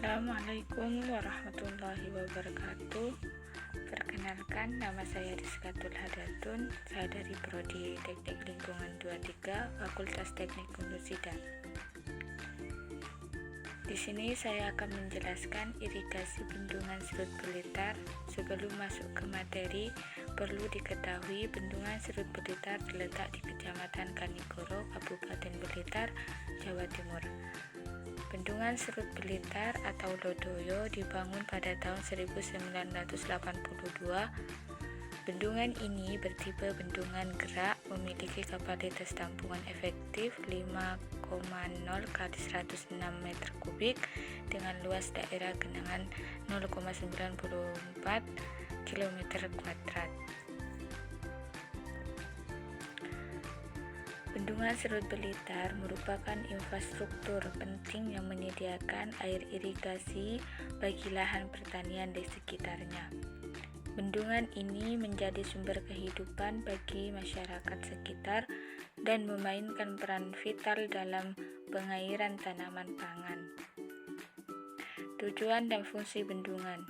Assalamualaikum warahmatullahi wabarakatuh. Perkenalkan, nama saya Rizkatul Hadatun. Saya dari Prodi Teknik Lingkungan 23, Fakultas Teknik Unusida. Di sini saya akan menjelaskan irigasi bendungan Serut Blitar. Sebelum masuk ke materi, perlu diketahui bendungan Serut Blitar terletak di Kecamatan Kanigoro, Kabupaten Blitar, Jawa Timur. Bendungan Serut Blitar atau Lodoyo dibangun pada tahun 1982. Bendungan ini bertipe bendungan gerak, memiliki kapasitas tampungan efektif 5,0 kali 106 meter kubik dengan luas daerah genangan 0,94 km kuadrat. Bendungan Serut Blitar merupakan infrastruktur penting yang menyediakan air irigasi bagi lahan pertanian di sekitarnya. Bendungan ini menjadi sumber kehidupan bagi masyarakat sekitar dan memainkan peran vital dalam pengairan tanaman pangan. Tujuan dan fungsi bendungan.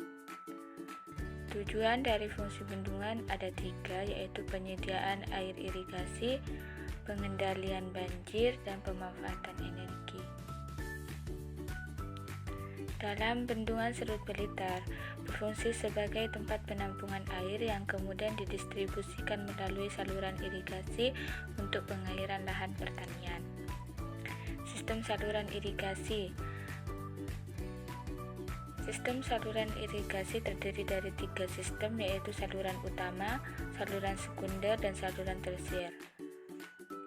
Tujuan dari fungsi bendungan ada 3, yaitu penyediaan air irigasi, pengendalian banjir, dan pemanfaatan energi. Dalam bendungan Serut Blitar berfungsi sebagai tempat penampungan air yang kemudian didistribusikan melalui saluran irigasi untuk pengairan lahan pertanian. Sistem saluran irigasi. Sistem saluran irigasi terdiri dari 3 sistem, yaitu saluran utama, saluran sekunder, dan saluran tersier.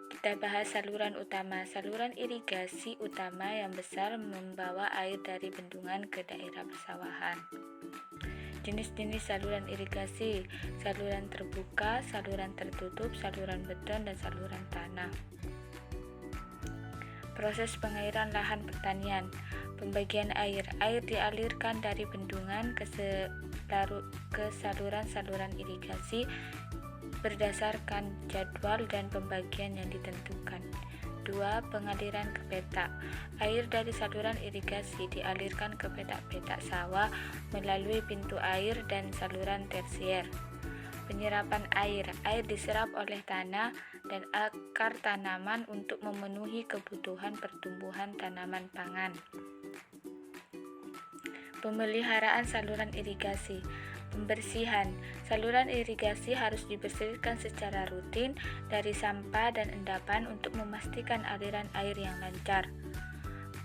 Kita bahas saluran utama. Saluran irigasi utama yang besar membawa air dari bendungan ke daerah persawahan. Jenis-jenis saluran irigasi: saluran terbuka, saluran tertutup, saluran beton, dan saluran tanah. Proses pengairan lahan pertanian. Pembagian air. Air dialirkan dari bendungan ke saluran-saluran irigasi berdasarkan jadwal dan pembagian yang ditentukan. 2. Pengaliran ke petak. Air dari saluran irigasi dialirkan ke petak-petak sawah melalui pintu air dan saluran tersier. Penyerapan air. Air diserap oleh tanah dan akar tanaman untuk memenuhi kebutuhan pertumbuhan tanaman pangan. Pemeliharaan saluran irigasi. Pembersihan. Saluran irigasi harus dibersihkan secara rutin dari sampah dan endapan untuk memastikan aliran air yang lancar.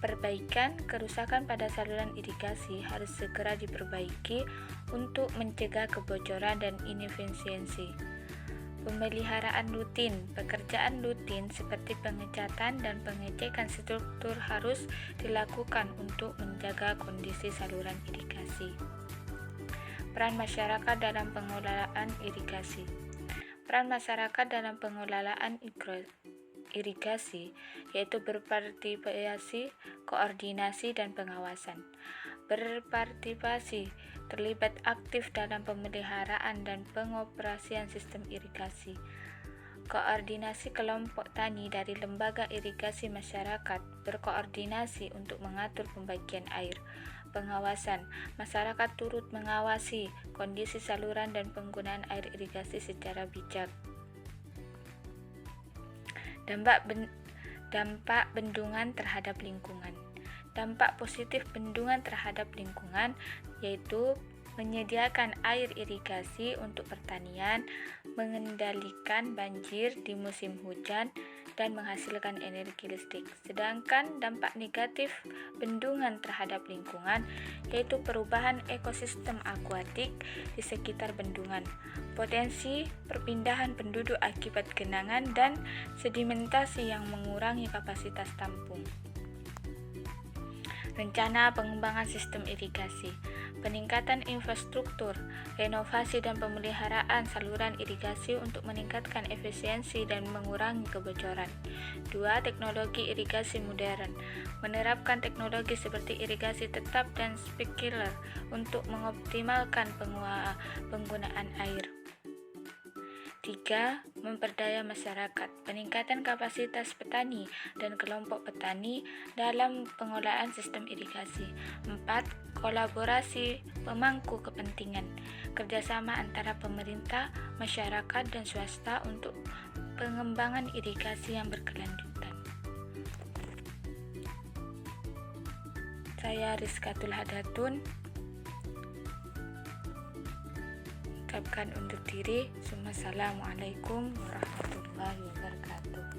Perbaikan. Kerusakan pada saluran irigasi harus segera diperbaiki untuk mencegah kebocoran dan inefisiensi. Pemeliharaan rutin. Pekerjaan rutin seperti pengecatan dan pengecekan struktur harus dilakukan untuk menjaga kondisi saluran irigasi. Peran masyarakat dalam pengelolaan irigasi. Peran masyarakat dalam pengelolaan irigasi yaitu berpartisipasi, koordinasi, dan pengawasan. Berpartisipasi terlibat aktif dalam pemeliharaan dan pengoperasian sistem irigasi. Koordinasi kelompok tani dari lembaga irigasi masyarakat berkoordinasi untuk mengatur pembagian air. Pengawasan. Masyarakat turut mengawasi kondisi saluran dan penggunaan air irigasi secara bijak. Dampak bendungan terhadap lingkungan. Dampak positif bendungan terhadap lingkungan yaitu menyediakan air irigasi untuk pertanian, mengendalikan banjir di musim hujan, dan menghasilkan energi listrik. Sedangkan dampak negatif bendungan terhadap lingkungan yaitu perubahan ekosistem akuatik di sekitar bendungan, potensi perpindahan penduduk akibat genangan, dan sedimentasi yang mengurangi kapasitas tampung. Rencana pengembangan sistem irigasi. Peningkatan infrastruktur, renovasi dan pemeliharaan saluran irigasi untuk meningkatkan efisiensi dan mengurangi kebocoran. 2. Teknologi irigasi modern. Menerapkan teknologi seperti irigasi tetap dan sprinkler untuk mengoptimalkan penggunaan air. 3. Memperdaya masyarakat, peningkatan kapasitas petani dan kelompok petani dalam pengolahan sistem irigasi. 4. Kolaborasi pemangku kepentingan, kerjasama antara pemerintah, masyarakat, dan swasta untuk pengembangan irigasi yang berkelanjutan. Saya Rizkatul Hadatun ucapkan undur diri. Assalamualaikum warahmatullahi wabarakatuh.